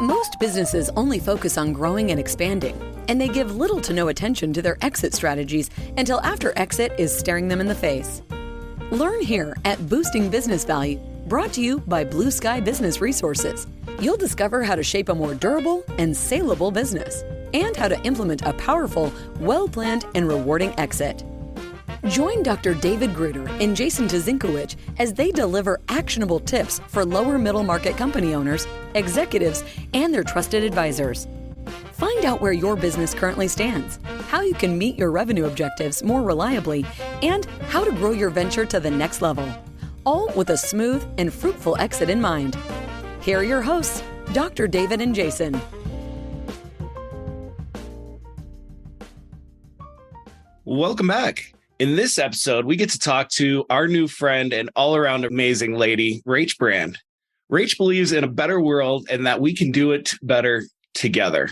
Most businesses only focus on growing and expanding, and they give little to no attention to their exit strategies until after exit is staring them in the face. Learn here at Boosting Business Value, brought to you by Blue Sky Business Resources. You'll discover how to shape a more durable and saleable business, and how to implement a powerful, well-planned, and rewarding exit. Join Dr. David Gruder and Jason Tazinkowicz as they deliver actionable tips for lower middle market company owners, executives, and their trusted advisors. Find out where your business currently stands, how you can meet your revenue objectives more reliably, and how to grow your venture to the next level, all with a smooth and fruitful exit in mind. Here are your hosts, Dr. David and Jason. Welcome back. In this episode, we get to talk to our new friend and all-around amazing lady, Rache Brand. Rache believes in a better world and that we can do it better together.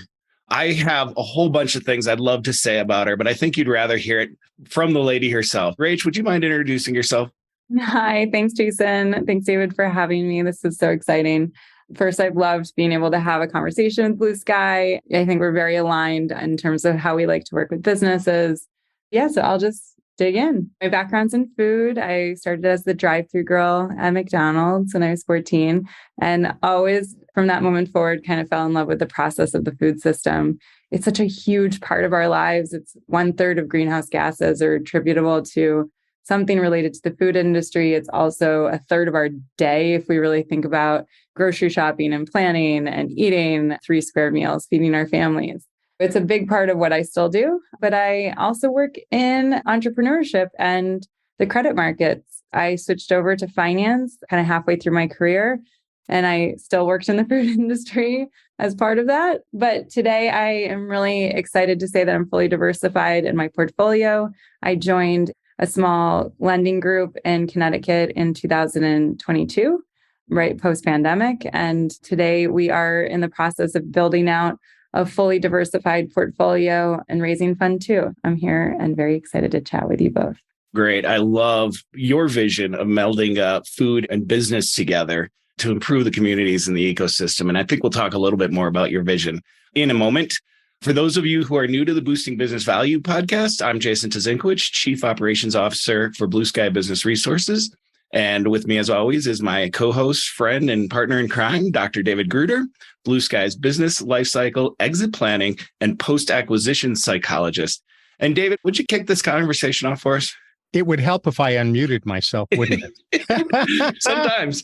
I have a whole bunch of things I'd love to say about her, but I think you'd rather hear it from the lady herself. Rache, would you mind introducing yourself? Hi, thanks, Jason. Thanks, David, for having me. This is so exciting. First, I've loved being able to have a conversation with Blue Sky. I think we're very aligned in terms of how we like to work with businesses. Yeah, so I'll just dig in. My background's in food. I started as the drive-through girl at McDonald's when I was 14, and always from that moment forward kind of fell in love with the process of the food system. It's such a huge part of our lives. It's 1/3 of greenhouse gases are attributable to something related to the food industry. It's also 1/3 of our day if we really think about grocery shopping and planning and eating 3 square meals, feeding our families. It's a big part of what I still do, but I also work in entrepreneurship and the credit markets. I switched over to finance kind of halfway through my career, and I still worked in the food industry as part of that. But today I am really excited to say that I'm fully diversified in my portfolio. I joined a small lending group in Connecticut in 2022, right post-pandemic. And today we are in the process of building out a fully diversified portfolio and raising fund too. I'm here and very excited to chat with you both. Great. I love your vision of melding food and business together to improve the communities in the ecosystem. And I think we'll talk a little bit more about your vision in a moment. For those of you who are new to the Boosting Business Value podcast, I'm Jason Tazinkowicz, Chief Operations Officer for Blue Sky Business Resources. And with me, as always, is my co-host, friend, and partner in crime, Dr. David Gruder, Blue Sky's business, lifecycle, exit planning, and post-acquisition psychologist. And David, would you kick this conversation off for us? It would help if I unmuted myself, wouldn't it? Sometimes.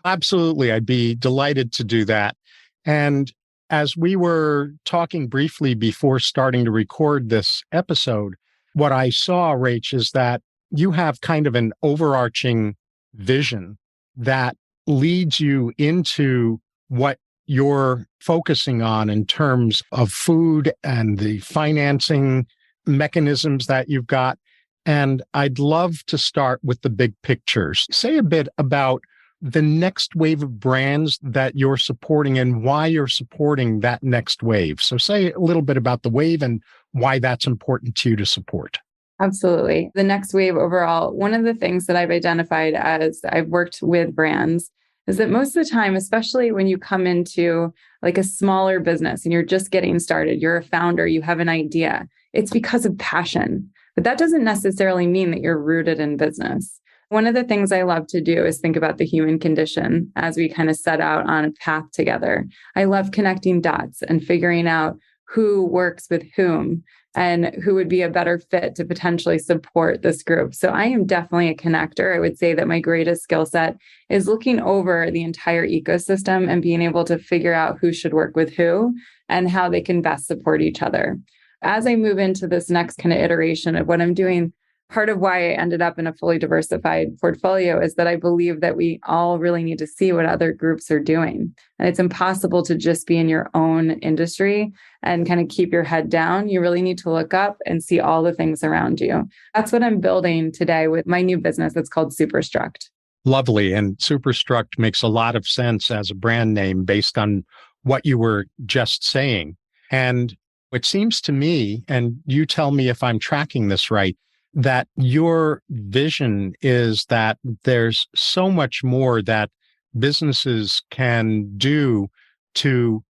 Absolutely. I'd be delighted to do that. And as we were talking briefly before starting to record this episode, what I saw, Rache, is that you have kind of an overarching vision that leads you into what you're focusing on in terms of food and the financing mechanisms that you've got. And I'd love to start with the big pictures. Say a bit about the next wave of brands that you're supporting and why you're supporting that next wave. So say a little bit about the wave and why that's important to you to support. Absolutely. The next wave overall, one of the things that I've identified as I've worked with brands is that most of the time, especially when you come into like a smaller business and you're just getting started, you're a founder, you have an idea, it's because of passion. But that doesn't necessarily mean that you're rooted in business. One of the things I love to do is think about the human condition as we kind of set out on a path together. I love connecting dots and figuring out who works with whom and who would be a better fit to potentially support this group. So I am definitely a connector. I would say that my greatest skill set is looking over the entire ecosystem and being able to figure out who should work with who and how they can best support each other. As I move into this next kind of iteration of what I'm doing, part of why I ended up in a fully diversified portfolio is that I believe that we all really need to see what other groups are doing. And it's impossible to just be in your own industry and kind of keep your head down. You really need to look up and see all the things around you. That's what I'm building today with my new business that's called Superstruct. Lovely. And Superstruct makes a lot of sense as a brand name based on what you were just saying. And it seems to me, and you tell me if I'm tracking this right, that your vision is that there's so much more that businesses can do to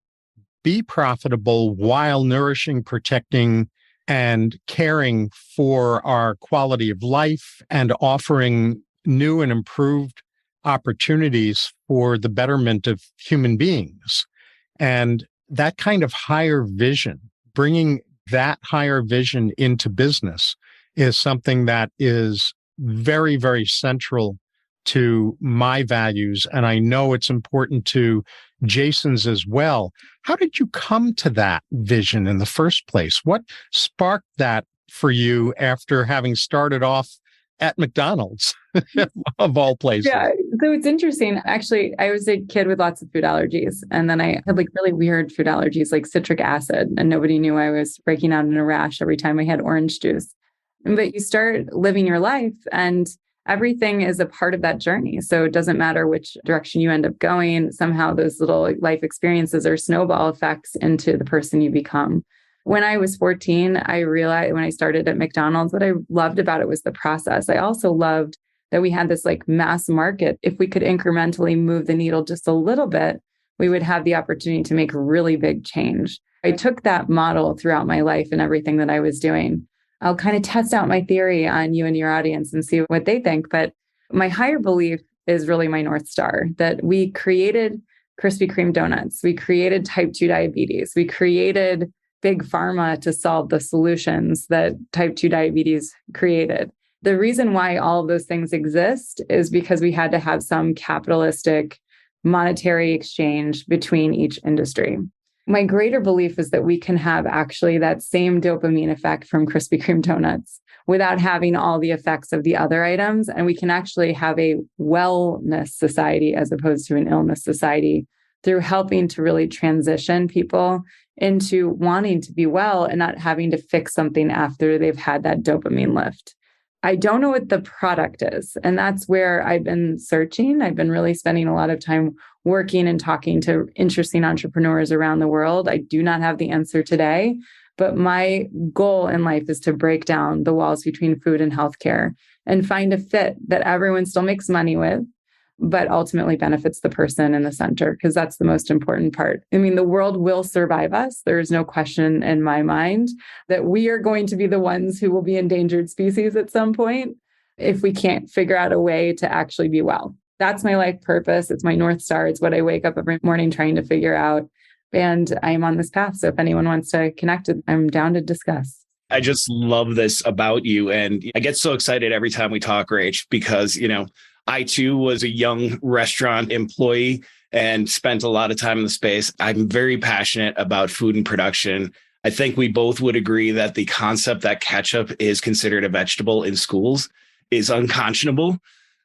be profitable while nourishing, protecting, and caring for our quality of life and offering new and improved opportunities for the betterment of human beings. And that kind of higher vision, bringing that higher vision into business, is something that is very, very central to my values. And I know it's important to Jason's as well. How did you come to that vision in the first place? What sparked that for you after having started off at McDonald's, of all places? Yeah. So it's interesting. Actually, I was a kid with lots of food allergies. And then I had like really weird food allergies, like citric acid. And nobody knew I was breaking out in a rash every time I had orange juice. But you start living your life and everything is a part of that journey. So it doesn't matter which direction you end up going. Somehow those little life experiences are snowball effects into the person you become. When I was 14, I realized when I started at McDonald's, what I loved about it was the process. I also loved that we had this like mass market. If we could incrementally move the needle just a little bit, we would have the opportunity to make really big change. I took that model throughout my life and everything that I was doing. I'll kind of test out my theory on you and your audience and see what they think. But my higher belief is really my North Star, that we created Krispy Kreme donuts. We created type 2 diabetes. We created big pharma to solve the solutions that type 2 diabetes created. The reason why all of those things exist is because we had to have some capitalistic monetary exchange between each industry. My greater belief is that we can have actually that same dopamine effect from Krispy Kreme donuts without having all the effects of the other items. And we can actually have a wellness society as opposed to an illness society through helping to really transition people into wanting to be well and not having to fix something after they've had that dopamine lift. I don't know what the product is. And that's where I've been searching. I've been really spending a lot of time working and talking to interesting entrepreneurs around the world. I do not have the answer today, but my goal in life is to break down the walls between food and healthcare and find a fit that everyone still makes money with, but ultimately benefits the person in the center, because that's the most important part. I mean, the world will survive us. There is no question in my mind that we are going to be the ones who will be endangered species at some point if we can't figure out a way to actually be well. That's my life purpose. It's my North Star. It's what I wake up every morning trying to figure out. And I am on this path. So if anyone wants to connect, I'm down to discuss. I just love this about you. And I get so excited every time we talk, Rache, because, I too was a young restaurant employee and spent a lot of time in the space. I'm very passionate about food and production. I think we both would agree that the concept that ketchup is considered a vegetable in schools is unconscionable.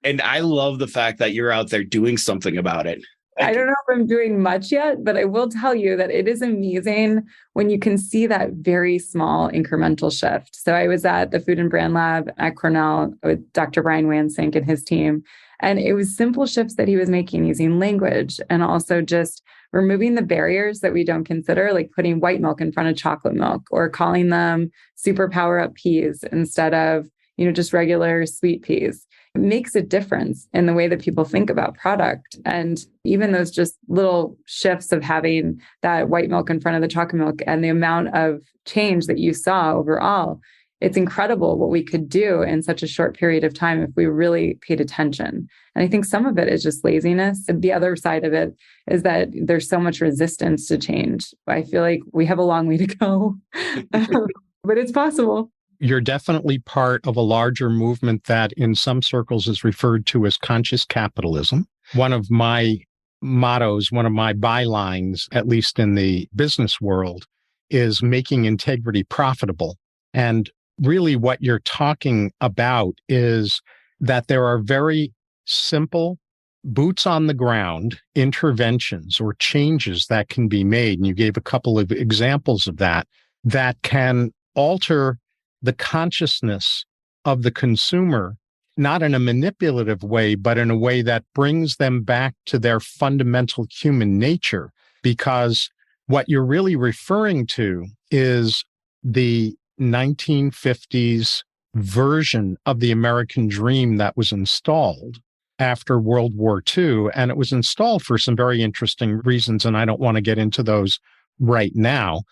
And I love the fact that you're out there doing something about it. I don't know if I'm doing much yet, but I will tell you that it is amazing when you can see that very small incremental shift. So I was at the Food and Brand Lab at Cornell with Dr. Brian Wansink and his team. And it was simple shifts that he was making using language and also just removing the barriers that we don't consider, like putting white milk in front of chocolate milk or calling them super power up peas instead of, just regular sweet peas. It makes a difference in the way that people think about product. And even those just little shifts of having that white milk in front of the chocolate milk and the amount of change that you saw overall, it's incredible what we could do in such a short period of time if we really paid attention. And I think some of it is just laziness. And the other side of it is that there's so much resistance to change. I feel like we have a long way to go, but it's possible. You're definitely part of a larger movement that in some circles is referred to as conscious capitalism. One of my mottos, one of my bylines, at least in the business world, is making integrity profitable. And really what you're talking about is that there are very simple boots on the ground interventions or changes that can be made. And you gave a couple of examples of that can alter the consciousness of the consumer, not in a manipulative way, but in a way that brings them back to their fundamental human nature. Because what you're really referring to is the 1950s version of the American dream that was installed after World War II, and it was installed for some very interesting reasons, and I don't want to get into those right now.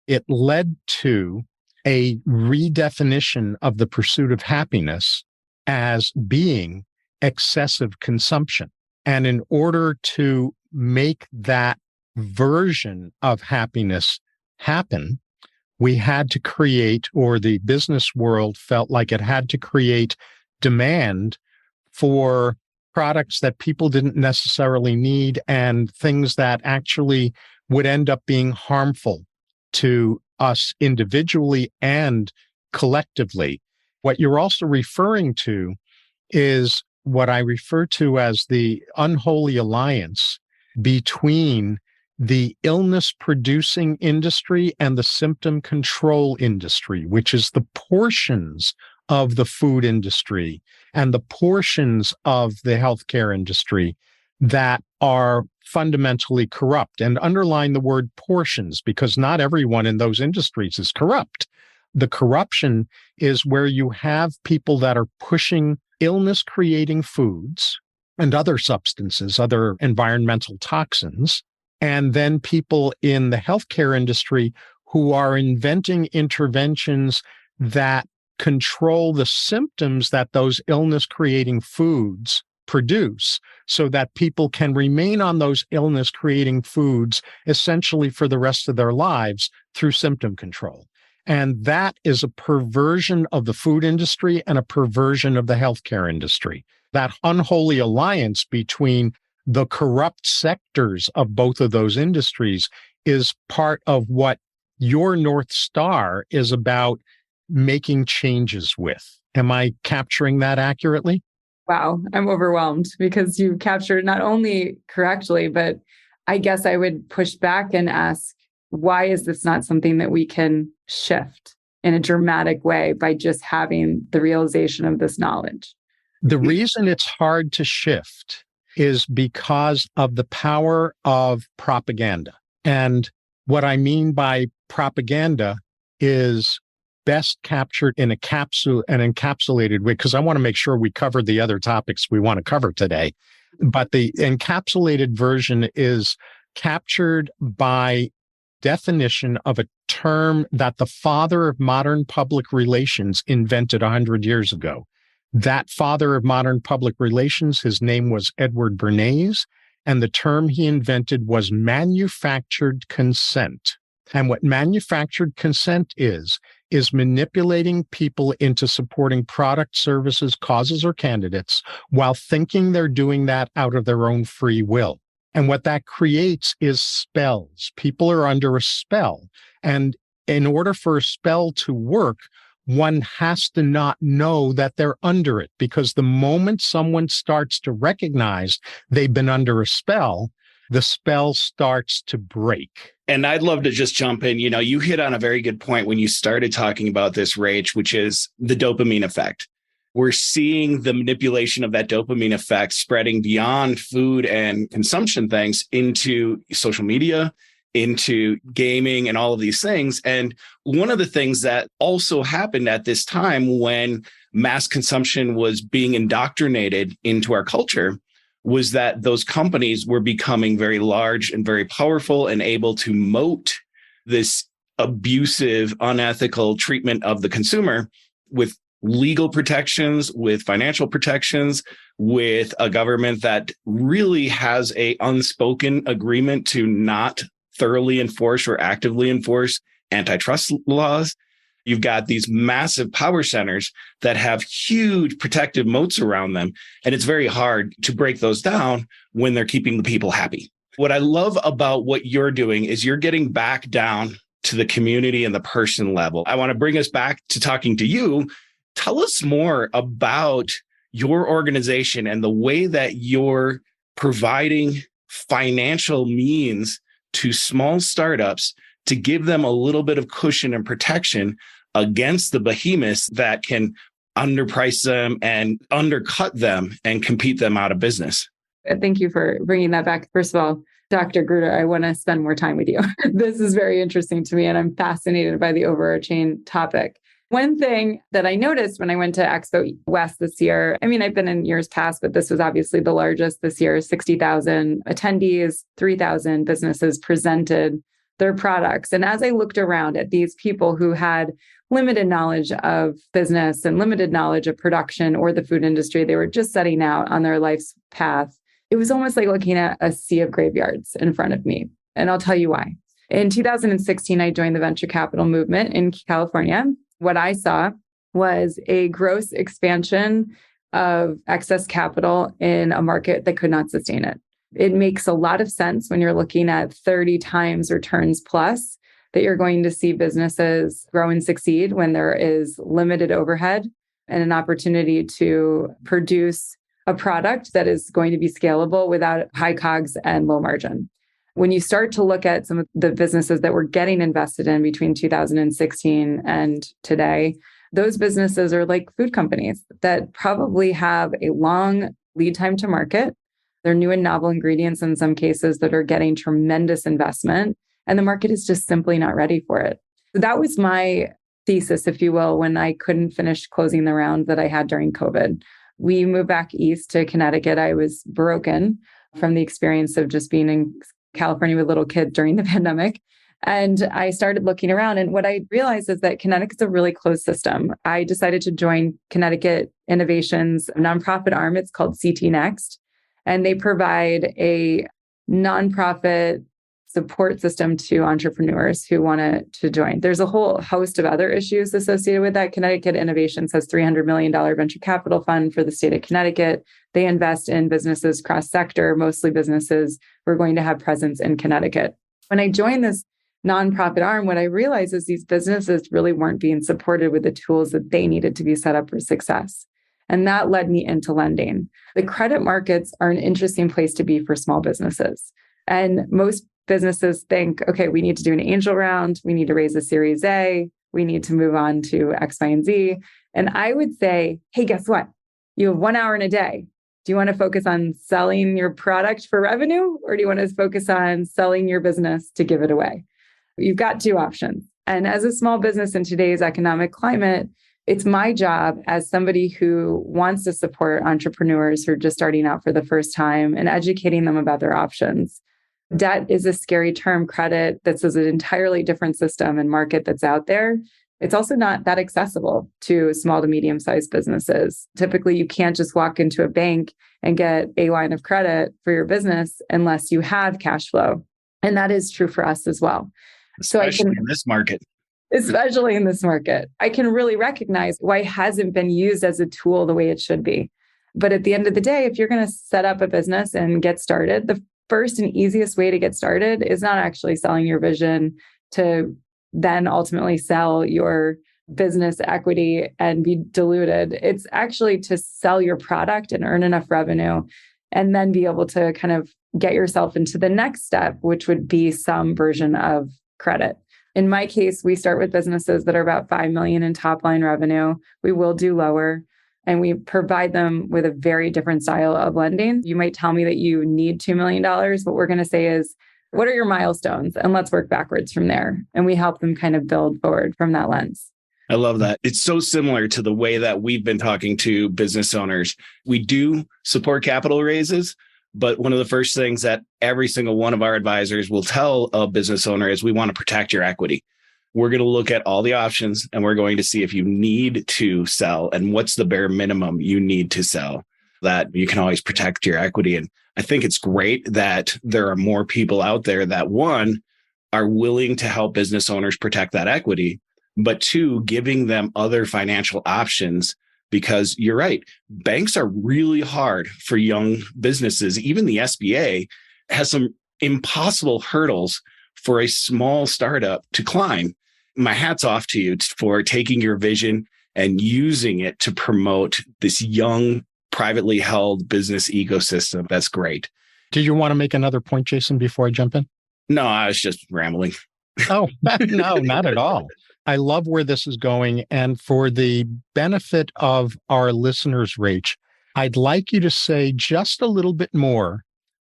It led to a redefinition of the pursuit of happiness as being excessive consumption. And in order to make that version of happiness happen, we had to create, or the business world felt like it had to create demand for products that people didn't necessarily need and things that actually would end up being harmful to us individually and collectively. What you're also referring to is what I refer to as the unholy alliance between the illness producing industry and the symptom control industry, which is the portions of the food industry and the portions of the healthcare industry that are fundamentally corrupt. And underline the word portions, because not everyone in those industries is corrupt. The corruption is where you have people that are pushing illness creating foods and other substances, other environmental toxins, and then people in the healthcare industry who are inventing interventions that control the symptoms that those illness creating foods produce so that people can remain on those illness creating foods essentially for the rest of their lives through symptom control. And that is a perversion of the food industry and a perversion of the healthcare industry. That unholy alliance between the corrupt sectors of both of those industries is part of what your North Star is about making changes with. Am I capturing that accurately? Wow, I'm overwhelmed because you captured not only correctly, but I guess I would push back and ask, why is this not something that we can shift in a dramatic way by just having the realization of this knowledge? The reason it's hard to shift is because of the power of propaganda. And what I mean by propaganda is best captured in an encapsulated way, because I want to make sure we cover the other topics we want to cover today. But the encapsulated version is captured by definition of a term that the father of modern public relations invented 100 years ago. That father of modern public relations, his name was Edward Bernays, and the term he invented was manufactured consent. And what manufactured consent is manipulating people into supporting product, services, causes, or candidates while thinking they're doing that out of their own free will. And what that creates is spells. People are under a spell. And in order for a spell to work, one has to not know that they're under it, because the moment someone starts to recognize they've been under a spell, the spell starts to break. And I'd love to just jump in. You know, you hit on a very good point when you started talking about this, Rache, which is the dopamine effect. We're seeing the manipulation of that dopamine effect spreading beyond food and consumption things into social media, into gaming and all of these things. And one of the things that also happened at this time when mass consumption was being indoctrinated into our culture was that those companies were becoming very large and very powerful and able to moat this abusive, unethical treatment of the consumer with legal protections, with financial protections, with a government that really has an unspoken agreement to not thoroughly enforce or actively enforce antitrust laws. You've got these massive power centers that have huge protective moats around them. And it's very hard to break those down when they're keeping the people happy. What I love about what you're doing is you're getting back down to the community and the person level. I want to bring us back to talking to you. Tell us more about your organization and the way that you're providing financial means to small startups to give them a little bit of cushion and protection against the behemoths that can underprice them and undercut them and compete them out of business. Thank you for bringing that back. First of all, Dr. Gruder, I want to spend more time with you. This is very interesting to me, and I'm fascinated by the overarching topic. One thing that I noticed when I went to Expo West this year, I mean, I've been in years past, but this was obviously the largest this year, 60,000 attendees, 3,000 businesses presented their products. And as I looked around at these people who had limited knowledge of business and limited knowledge of production or the food industry, they were just setting out on their life's path. It was almost like looking at a sea of graveyards in front of me. And I'll tell you why. In 2016, I joined the venture capital movement in California. What I saw was a gross expansion of excess capital in a market that could not sustain it. It makes a lot of sense when you're looking at 30 times returns plus that you're going to see businesses grow and succeed when there is limited overhead and an opportunity to produce a product that is going to be scalable without high COGS and low margin. When you start to look at some of the businesses that were getting invested in between 2016 and today, those businesses are like food companies that probably have a long lead time to market. They're new and novel ingredients in some cases that are getting tremendous investment, and the market is just simply not ready for it. So that was my thesis, if you will, when I couldn't finish closing the round that I had during COVID. We moved back east to Connecticut. I was broken from the experience of just being in California with little kids during the pandemic. And I started looking around. And what I realized is that Connecticut's a really closed system. I decided to join Connecticut Innovation's nonprofit arm. It's called CT Next. And they provide a nonprofit support system to entrepreneurs who want to join. There's a whole host of other issues associated with that. Connecticut Innovations has $300 million venture capital fund for the state of Connecticut. They invest in businesses cross-sector, mostly businesses who are going to have presence in Connecticut. When I joined this nonprofit arm, what I realized is these businesses really weren't being supported with the tools that they needed to be set up for success. And that led me into lending. The credit markets are an interesting place to be for small businesses. And most businesses think, okay, we need to do an angel round. We need to raise a Series A. We need to move on to X, Y, and Z. And I would say, hey, guess what? You have 1 hour in a day. Do you want to focus on selling your product for revenue, or do you want to focus on selling your business to give it away? You've got two options. And as a small business in today's economic climate, it's my job as somebody who wants to support entrepreneurs who are just starting out for the first time and educating them about their options. Debt is a scary term. Credit, this is an entirely different system and market that's out there. It's also not that accessible to small to medium-sized businesses. Typically, you can't just walk into a bank and get a line of credit for your business unless you have cash flow. And that is true for us as well. Especially in this market. Especially in this market. I can really recognize why it hasn't been used as a tool the way it should be. But at the end of the day, if you're going to set up a business and get started, the first and easiest way to get started is not actually selling your vision to then ultimately sell your business equity and be diluted. It's actually to sell your product and earn enough revenue and then be able to kind of get yourself into the next step, which would be some version of credit. In my case, we start with businesses that are about 5 million in top line revenue. We will do lower. And we provide them with a very different style of lending. You might tell me that you need $2 million. What we're going to say is, what are your milestones? And let's work backwards from there. And we help them kind of build forward from that lens. I love that. It's so similar to the way that we've been talking to business owners. We do support capital raises, but one of the first things that every single one of our advisors will tell a business owner is we want to protect your equity. We're going to look at all the options and we're going to see if you need to sell and what's the bare minimum you need to sell, that you can always protect your equity. And I think it's great that there are more people out there that, one, are willing to help business owners protect that equity, but two, giving them other financial options, because you're right. Banks are really hard for young businesses. Even the SBA has some impossible hurdles for a small startup to climb. My hat's off to you for taking your vision and using it to promote this young, privately held business ecosystem. That's great. Do you want to make another point, Jason, before I jump in? No, I was just rambling. Oh, no, not at all. I love where this is going. And for the benefit of our listeners, Rache, I'd like you to say just a little bit more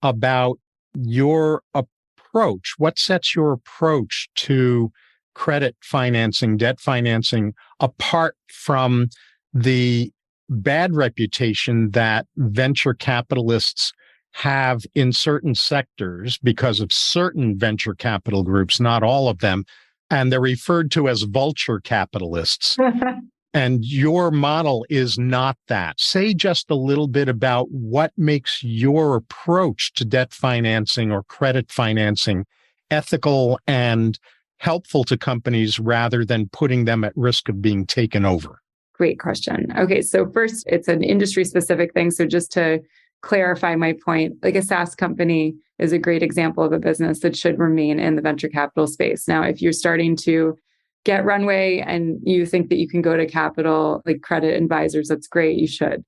about your approach. What sets your approach to credit financing, debt financing, apart from the bad reputation that venture capitalists have in certain sectors because of certain venture capital groups, not all of them, and they're referred to as vulture capitalists. And your model is not that. Say just a little bit about what makes your approach to debt financing or credit financing ethical and helpful to companies rather than putting them at risk of being taken over. Great question. Okay, so first, it's an industry-specific thing. So just to clarify my point, like a SaaS company is a great example of a business that should remain in the venture capital space. Now, if you're starting to get runway and you think that you can go to capital, like credit advisors, that's great, you should.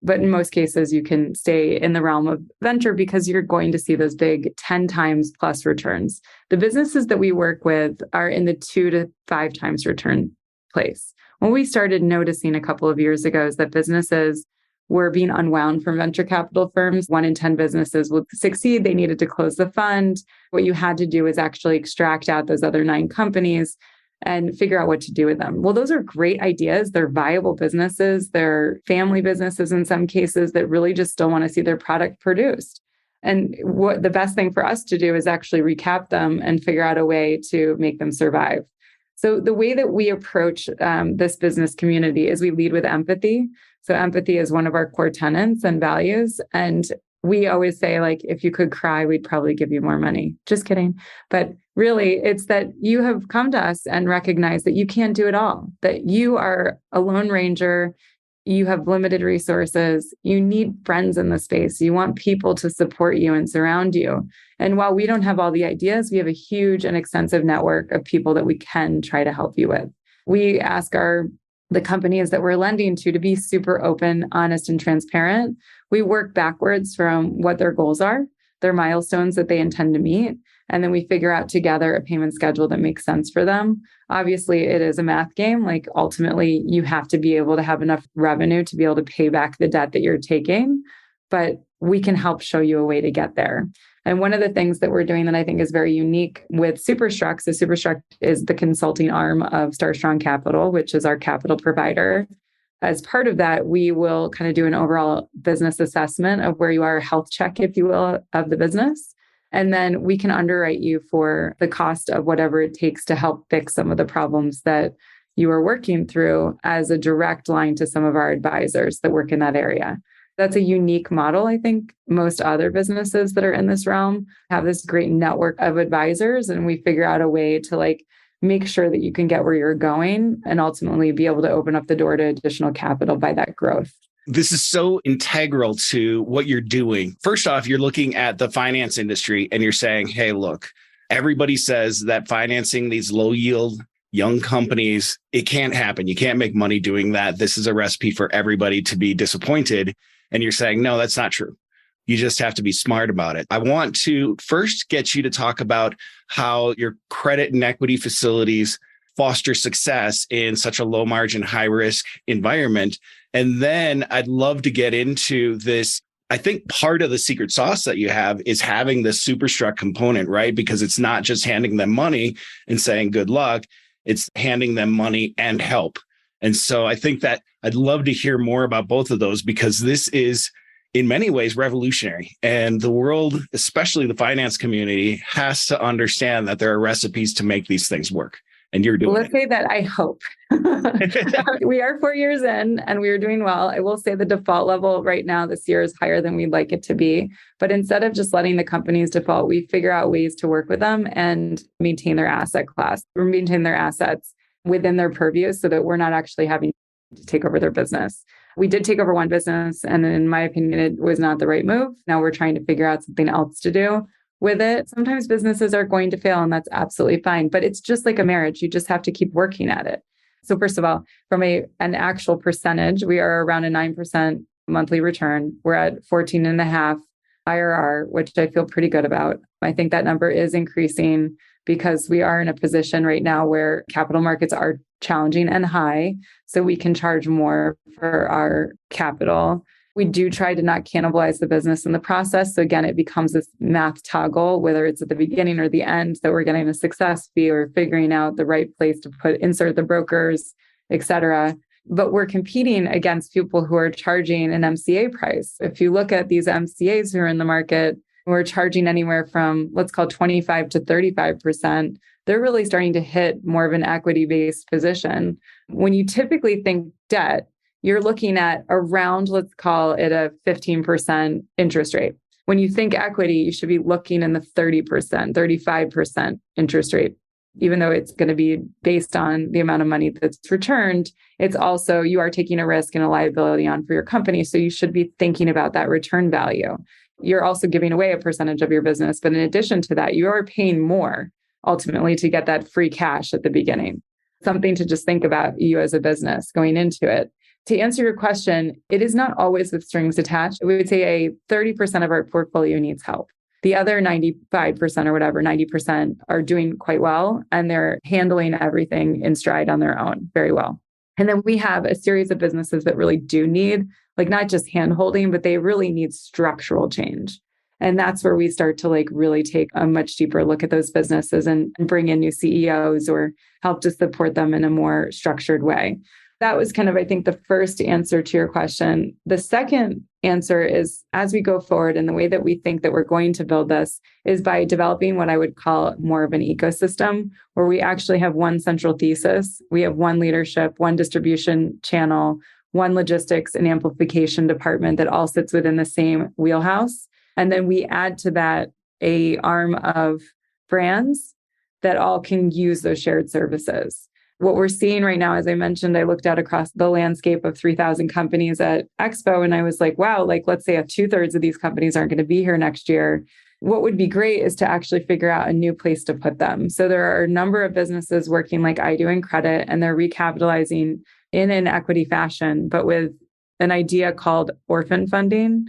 But in most cases, you can stay in the realm of venture because you're going to see those big 10 times plus returns. The businesses that we work with are in the 2 to 5 times return place. What we started noticing a couple of years ago is that businesses were being unwound from venture capital firms. 1 in 10 businesses would succeed. They needed to close the fund. What you had to do is actually extract out those other 9 companies and figure out what to do with them. Well, those are great ideas. They're viable businesses. They're family businesses in some cases that really just still want to see their product produced. And what the best thing for us to do is actually recap them and figure out a way to make them survive. So the way that we approach this business community is we lead with empathy. So empathy is one of our core tenets and values. And we always say, like, if you could cry, we'd probably give you more money. Just kidding. But really, it's that you have come to us and recognized that you can't do it all, that you are a lone ranger. You have limited resources. You need friends in the space. You want people to support you and surround you. And while we don't have all the ideas, we have a huge and extensive network of people that we can try to help you with. We ask the companies that we're lending to be super open, honest, and transparent. We work backwards from what their goals are, their milestones that they intend to meet. And then we figure out together a payment schedule that makes sense for them. Obviously, it is a math game. Like, ultimately, you have to be able to have enough revenue to be able to pay back the debt that you're taking. But we can help show you a way to get there. And one of the things that we're doing that I think is very unique with Superstruct, so Superstruct is the consulting arm of Starstrong Capital, which is our capital provider. As part of that, we will kind of do an overall business assessment of where you are, a health check, if you will, of the business. And then we can underwrite you for the cost of whatever it takes to help fix some of the problems that you are working through as a direct line to some of our advisors that work in that area. That's a unique model. I think most other businesses that are in this realm have this great network of advisors, and we figure out a way to make sure that you can get where you're going and ultimately be able to open up the door to additional capital by that growth. This is so integral to what you're doing. First off, you're looking at the finance industry and you're saying, hey, look, everybody says that financing these low yield young companies, it can't happen. You can't make money doing that. This is a recipe for everybody to be disappointed. And you're saying, no, that's not true. You just have to be smart about it. I want to first get you to talk about how your credit and equity facilities foster success in such a low margin, high risk environment. And then I'd love to get into this. I think part of the secret sauce that you have is having this Superstruct component, right? Because it's not just handing them money and saying good luck. It's handing them money and help. And so I think that I'd love to hear more about both of those, because this is in many ways revolutionary. And the world, especially the finance community, has to understand that there are recipes to make these things work. And you're doing Let's say that I hope. We are 4 years in and we are doing well. I will say the default level right now this year is higher than we'd like it to be. But instead of just letting the companies default, we figure out ways to work with them and maintain their asset class or maintain their assets within their purview so that we're not actually having to take over their business. We did take over one business, and in my opinion, it was not the right move. Now we're trying to figure out something else to do with it. Sometimes businesses are going to fail, and that's absolutely fine. But it's just like a marriage. You just have to keep working at it. So first of all, from an actual percentage, we are around a 9% monthly return. We're at 14.5 IRR, which I feel pretty good about. I think that number is increasing because we are in a position right now where capital markets are challenging and high, so we can charge more for our capital. We do try to not cannibalize the business in the process. So again, it becomes this math toggle, whether it's at the beginning or the end, that we're getting a success fee or figuring out the right place to insert the brokers, et cetera. But we're competing against people who are charging an MCA price. If you look at these MCAs who are in the market, we're charging anywhere from, let's call 25 to 35%. They're really starting to hit more of an equity-based position. When you typically think debt, you're looking at around, let's call it a 15% interest rate. When you think equity, you should be looking in the 30%, 35% interest rate. Even though it's going to be based on the amount of money that's returned, it's also, you are taking a risk and a liability on for your company. So you should be thinking about that return value. You're also giving away a percentage of your business. But in addition to that, you are paying more ultimately to get that free cash at the beginning. Something to just think about you as a business going into it. To answer your question, it is not always with strings attached. We would say 30% of our portfolio needs help. The other 95% or whatever, 90% are doing quite well, and they're handling everything in stride on their own very well. And then we have a series of businesses that really do need, like not just hand holding, but they really need structural change. And that's where we start to really take a much deeper look at those businesses and bring in new CEOs or help to support them in a more structured way. That was kind of, I think, the first answer to your question. The second answer is, as we go forward, and the way that we think that we're going to build this is by developing what I would call more of an ecosystem, where we actually have one central thesis. We have one leadership, one distribution channel, one logistics and amplification department that all sits within the same wheelhouse. And then we add to that an arm of brands that all can use those shared services. What we're seeing right now, as I mentioned, I looked out across the landscape of 3,000 companies at Expo, and I was like, wow, let's say 2/3 of these companies aren't going to be here next year. What would be great is to actually figure out a new place to put them. So there are a number of businesses working like I do in credit, and they're recapitalizing in an equity fashion, but with an idea called orphan funding.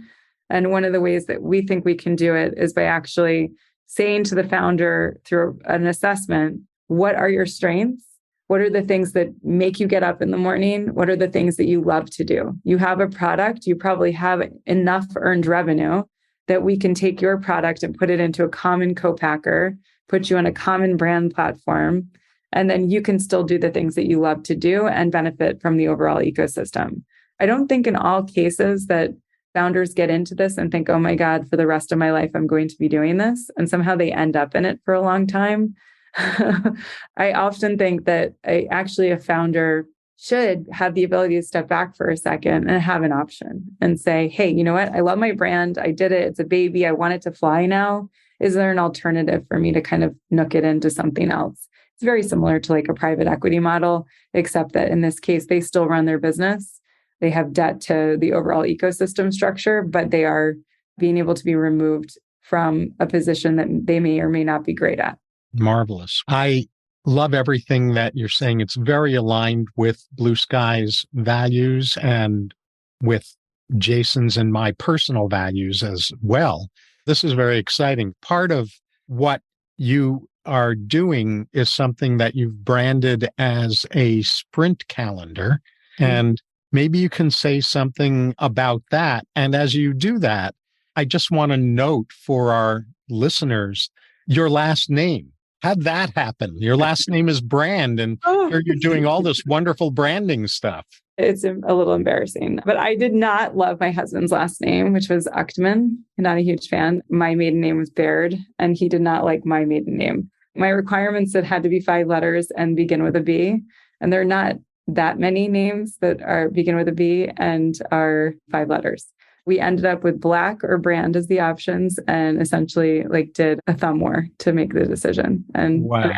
And one of the ways that we think we can do it is by actually saying to the founder through an assessment, what are your strengths? What are the things that make you get up in the morning? What are the things that you love to do? You have a product, you probably have enough earned revenue that we can take your product and put it into a common co-packer, put you on a common brand platform, and then you can still do the things that you love to do and benefit from the overall ecosystem. I don't think in all cases that founders get into this and think, oh my God, for the rest of my life, I'm going to be doing this. And somehow they end up in it for a long time. I often think that a founder should have the ability to step back for a second and have an option and say, hey, you know what? I love my brand. I did it. It's a baby. I want it to fly now. Is there an alternative for me to kind of nook it into something else? It's very similar to a private equity model, except that in this case, they still run their business. They have debt to the overall ecosystem structure, but they are being able to be removed from a position that they may or may not be great at. Marvelous. I love everything that you're saying. It's very aligned with Blue Sky's values and with Jason's and my personal values as well. This is very exciting. Part of what you are doing is something that you've branded as a sprint calendar. And maybe you can say something about that. And as you do that, I just want to note for our listeners, your last name. How'd that happen? Your last name is Brand, and you're doing all this wonderful branding stuff. It's a little embarrassing, but I did not love my husband's last name, which was Uchtman. Not a huge fan. My maiden name was Baird, and he did not like my maiden name. My requirements, it had to be 5 letters and begin with a B. And there are not that many names that begin with a B and are 5 letters. We ended up with Black or Brand as the options, and essentially did a thumb war to make the decision. And wow.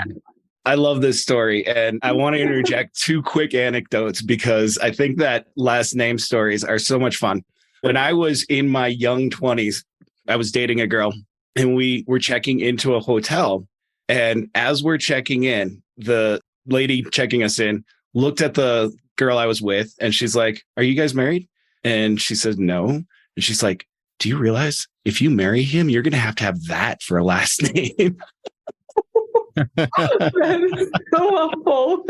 I love this story. And I want to interject 2 quick anecdotes because I think that last name stories are so much fun. When I was in my young 20s, I was dating a girl and we were checking into a hotel. And as we're checking in, the lady checking us in looked at the girl I was with and she's like, "Are you guys married?" And she said, "No." And she's like, "Do you realize if you marry him, you're going to have that for a last name?" That is so awful.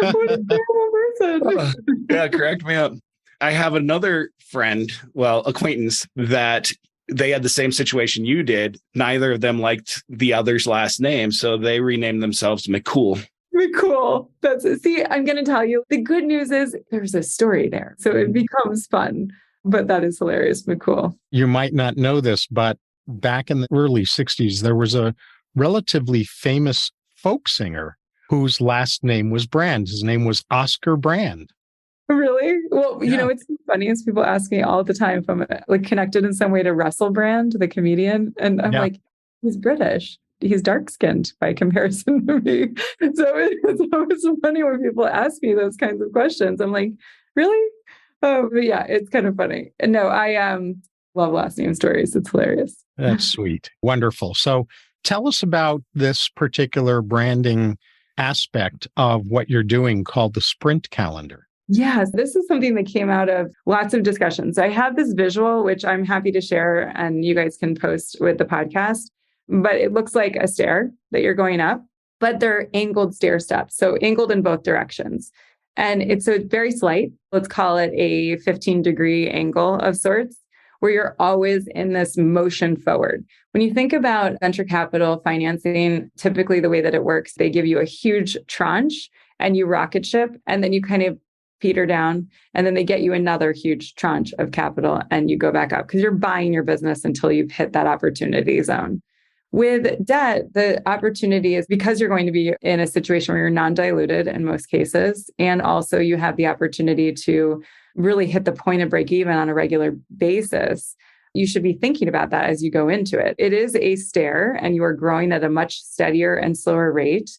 What a terrible person. Yeah, cracked me up. I have another friend, acquaintance, that they had the same situation you did. Neither of them liked the other's last name, so they renamed themselves McCool. Cool. I'm going to tell you, the good news is there's a story there. So it becomes fun, but that is hilarious. McCool. You might not know this, but back in the early 60s, there was a relatively famous folk singer whose last name was Brand. His name was Oscar Brand. Really? Well, it's funny is people ask me all the time if I'm like connected in some way to Russell Brand, the comedian. And I'm like, he's British. He's dark-skinned by comparison to me. So it's always funny when people ask me those kinds of questions. I'm like, really? Oh, but yeah, it's kind of funny. And no, I love last name stories. It's hilarious. That's sweet. Wonderful. So tell us about this particular branding aspect of what you're doing called the Sprint Calendar. Yes, this is something that came out of lots of discussions. I have this visual, which I'm happy to share, and you guys can post with the podcast. But it looks like a stair that you're going up, but they're angled stair steps. So angled in both directions. And it's a very slight, let's call it a 15-degree angle of sorts, where you're always in this motion forward. When you think about venture capital financing, typically the way that it works, they give you a huge tranche and you rocket ship, and then you kind of peter down, and then they get you another huge tranche of capital and you go back up because you're buying your business until you've hit that opportunity zone. With debt, the opportunity is because you're going to be in a situation where you're non-diluted in most cases, and also you have the opportunity to really hit the point of break even on a regular basis. You should be thinking about that as you go into it. It is a stair and you are growing at a much steadier and slower rate.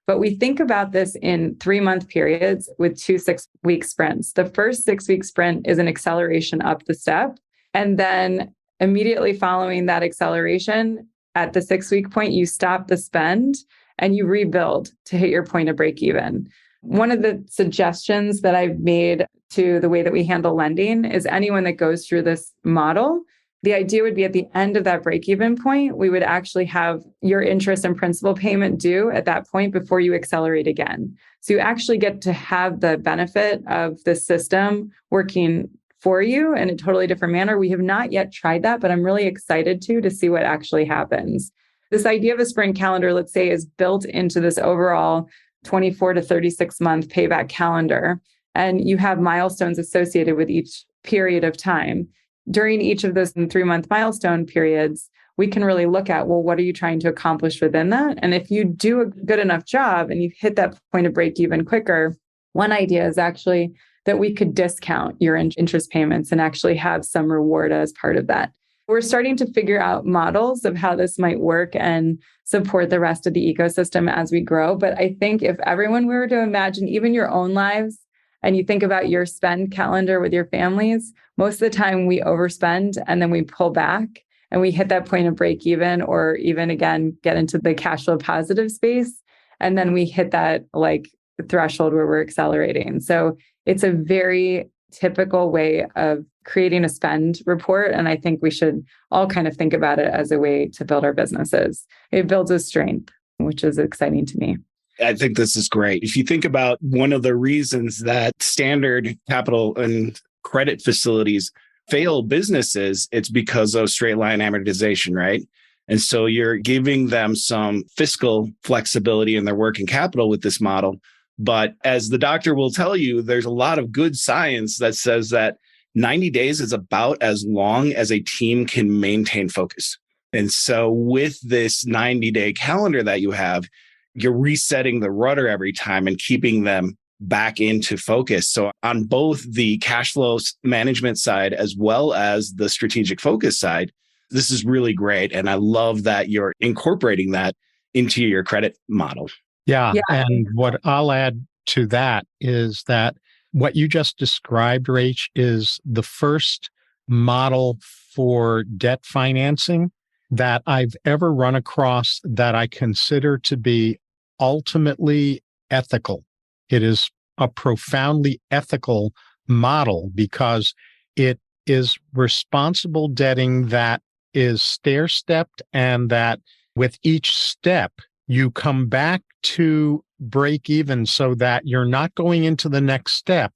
But we think about this in 3-month periods with 2 6-week sprints. The first 6-week sprint is an acceleration up the step. And then immediately following that acceleration, at the 6-week point, you stop the spend and you rebuild to hit your point of break even. One of the suggestions that I've made to the way that we handle lending is anyone that goes through this model, the idea would be at the end of that break even point, we would actually have your interest and principal payment due at that point before you accelerate again. So you actually get to have the benefit of the system working for you in a totally different manner. We have not yet tried that, but I'm really excited to see what actually happens. This idea of a sprint calendar, let's say, is built into this overall 24 to 36 month payback calendar. And you have milestones associated with each period of time. During each of those 3-month milestone periods, we can really look at, well, what are you trying to accomplish within that? And if you do a good enough job and you hit that point of break even quicker, one idea is actually that we could discount your interest payments and actually have some reward as part of that. We're starting to figure out models of how this might work and support the rest of the ecosystem as we grow. But I think if everyone were to imagine even your own lives and you think about your spend calendar with your families, most of the time we overspend and then we pull back and we hit that point of break even, or even again, get into the cash flow positive space. And then we hit that like threshold where we're accelerating. So it's a very typical way of creating a spend report. And I think we should all kind of think about it as a way to build our businesses. It builds a strength, which is exciting to me. I think this is great. If you think about one of the reasons that standard capital and credit facilities fail businesses, it's because of straight line amortization, right? And so you're giving them some fiscal flexibility in their working capital with this model. But as the doctor will tell you, there's a lot of good science that says that 90 days is about as long as a team can maintain focus. And so with this 90-day calendar that you have, you're resetting the rudder every time and keeping them back into focus. So on both the cash flow management side, as well as the strategic focus side, this is really great. And I love that you're incorporating that into your credit model. Yeah. And what I'll add to that is that what you just described, Rache, is the first model for debt financing that I've ever run across that I consider to be ultimately ethical. It is a profoundly ethical model because it is responsible debting that is stair-stepped, and that with each step, you come back to break even so that you're not going into the next step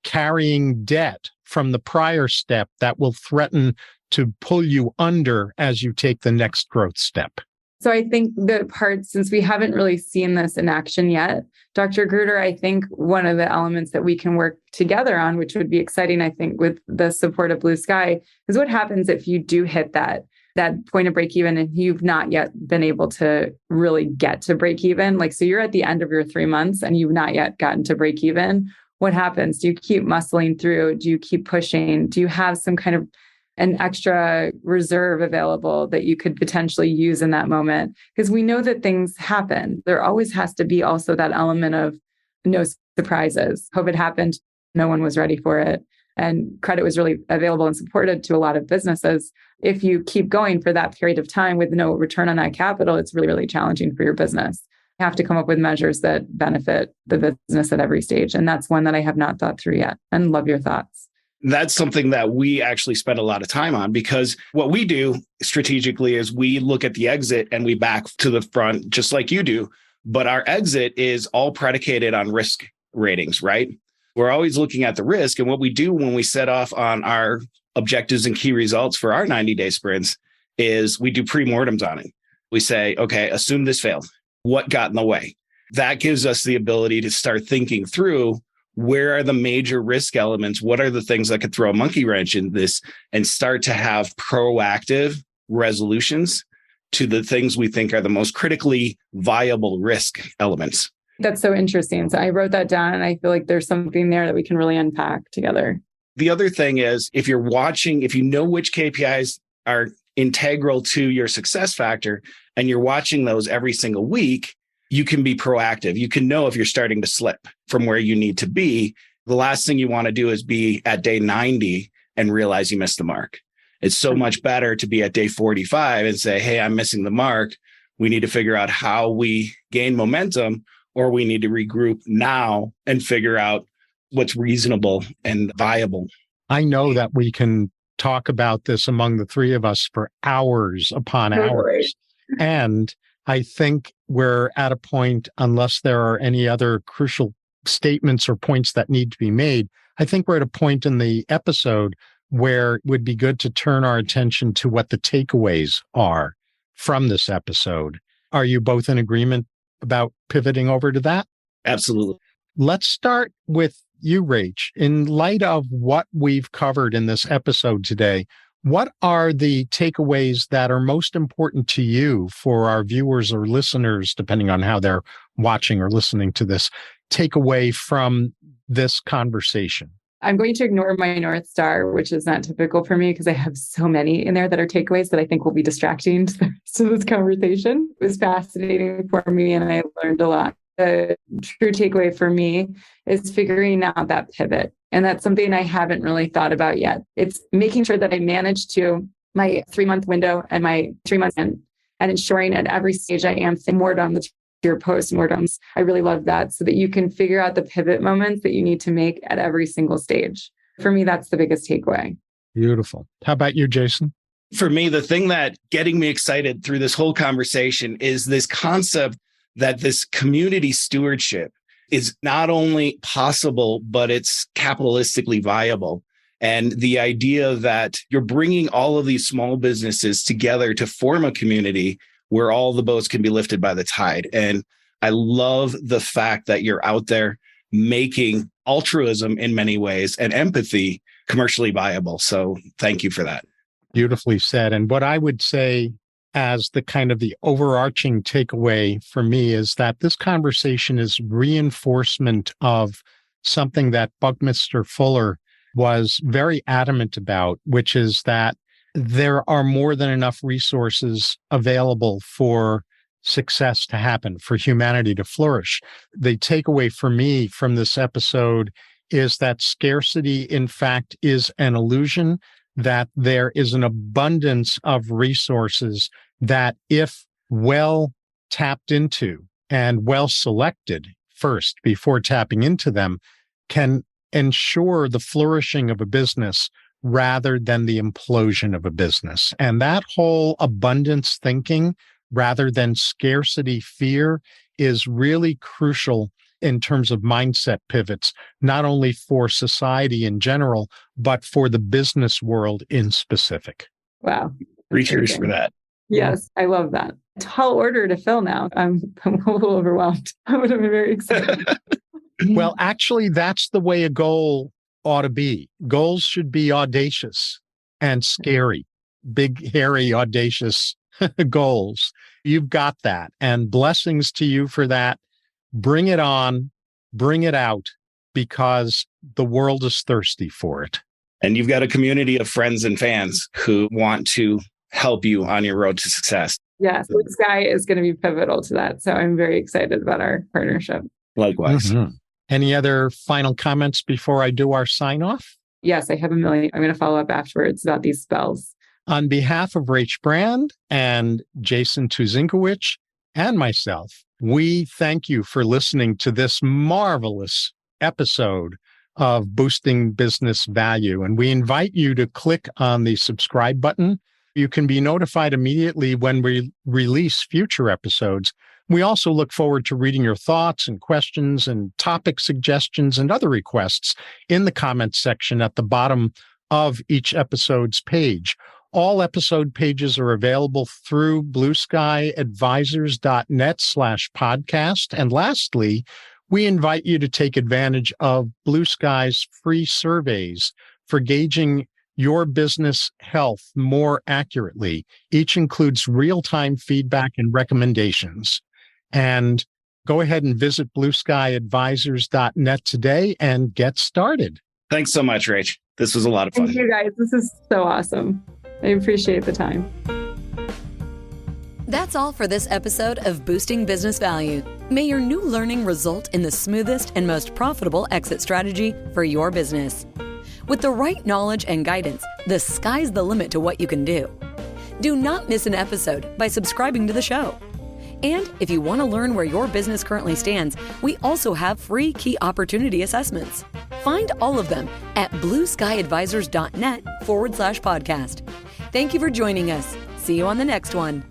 carrying debt from the prior step that will threaten to pull you under as you take the next growth step? So I think the part, since we haven't really seen this in action yet, Dr. Gruder, I think one of the elements that we can work together on, which would be exciting, I think, with the support of Blue Sky, is what happens if you do hit that point of break even and you've not yet been able to really get to break even. Like, so you're at the end of your 3 months and you've not yet gotten to break even. What happens? Do you keep muscling through? Do you keep pushing? Do you have some kind of an extra reserve available that you could potentially use in that moment? Because we know that things happen. There always has to be also that element of no surprises. COVID happened. No one was ready for it. And credit was really available and supported to a lot of businesses. If you keep going for that period of time with no return on that capital, it's really, really challenging for your business. You have to come up with measures that benefit the business at every stage. And that's one that I have not thought through yet, and love your thoughts. That's something that we actually spend a lot of time on, because what we do strategically is we look at the exit and we back to the front, just like you do. But our exit is all predicated on risk ratings, right? We're always looking at the risk. And what we do when we set off on our objectives and key results for our 90-day sprints is we do pre-mortems on it. We say, okay, assume this failed. What got in the way? That gives us the ability to start thinking through, where are the major risk elements? What are the things that could throw a monkey wrench in this, and start to have proactive resolutions to the things we think are the most critically viable risk elements. That's so interesting. So I wrote that down, and I feel like there's something there that we can really unpack together. The other thing is, if you're watching, if you know which KPIs are integral to your success factor and you're watching those every single week, you can be proactive. You can know if you're starting to slip from where you need to be. The last thing you want to do is be at day 90 and realize you missed the mark. It's so much better to be at day 45 and say, hey, I'm missing the mark. We need to figure out how we gain momentum, or we need to regroup now and figure out what's reasonable and viable. I know that we can talk about this among the three of us for hours upon hours. And I think we're at a point, unless there are any other crucial statements or points that need to be made, I think we're at a point in the episode where it would be good to turn our attention to what the takeaways are from this episode. Are you both in agreement about pivoting over to that? Absolutely. Let's start with you, Rache. In light of what we've covered in this episode today, what are the takeaways that are most important to you for our viewers or listeners, depending on how they're watching or listening to this, take away from this conversation? I'm going to ignore my North Star, which is not typical for me because I have so many in there that are takeaways that I think will be distracting to the rest of this conversation. It was fascinating for me and I learned a lot. The true takeaway for me is figuring out that pivot. And that's something I haven't really thought about yet. It's making sure that I manage to my 3-month window and my 3 months in, and ensuring at every stage I am more done with your post-mortems. I really love that, so that you can figure out the pivot moments that you need to make at every single stage. For me, that's the biggest takeaway. Beautiful. How about you, Jason? For me, the thing that getting me excited through this whole conversation is this concept that this community stewardship is not only possible, but it's capitalistically viable. And the idea that you're bringing all of these small businesses together to form a community where all the boats can be lifted by the tide. And I love the fact that you're out there making altruism in many ways and empathy commercially viable. So thank you for that. Beautifully said. And what I would say as the kind of the overarching takeaway for me is that this conversation is reinforcement of something that Buckminster Fuller was very adamant about, which is that there are more than enough resources available for success to happen, for humanity to flourish. The takeaway for me from this episode is that scarcity, in fact, is an illusion, that there is an abundance of resources that, if well tapped into and well selected first before tapping into them, can ensure the flourishing of a business rather than the implosion of a business. And that whole abundance thinking rather than scarcity fear is really crucial, in terms of mindset pivots, not only for society in general, but for the business world in specific. Wow. Cheers for that. Yes, I love that. Tall order to fill now. I'm a little overwhelmed, but I'm very excited. Well, actually, that's the way a goal ought to be. Goals should be audacious and scary, big, hairy, audacious goals. You've got that. And blessings to you for that. Bring it on, bring it out, because the world is thirsty for it. And you've got a community of friends and fans who want to help you on your road to success. Yes, Blue Sky is going to be pivotal to that. So I'm very excited about our partnership. Likewise. Mm-hmm. Any other final comments before I do our sign off? Yes, I have a million. I'm going to follow up afterwards about these spells. On behalf of Rache Brand and Jason Tuzinkowicz and myself, we thank you for listening to this marvelous episode of Boosting Business Value. And we invite you to click on the subscribe button. You can be notified immediately when we release future episodes. We also look forward to reading your thoughts and questions and topic suggestions and other requests in the comments section at the bottom of each episode's page. All episode pages are available through blueskyadvisors.net/podcast. And lastly, we invite you to take advantage of Blue Sky's free surveys for gauging your business health more accurately. Each includes real-time feedback and recommendations. And go ahead and visit blueskyadvisors.net today and get started. Thanks so much, Rache. This was a lot of fun. Thank you, guys. This is so awesome. I appreciate the time. That's all for this episode of Boosting Business Value. May your new learning result in the smoothest and most profitable exit strategy for your business. With the right knowledge and guidance, the sky's the limit to what you can do. Do not miss an episode by subscribing to the show. And if you want to learn where your business currently stands, we also have free key opportunity assessments. Find all of them at blueskyadvisors.net/podcast. Thank you for joining us. See you on the next one.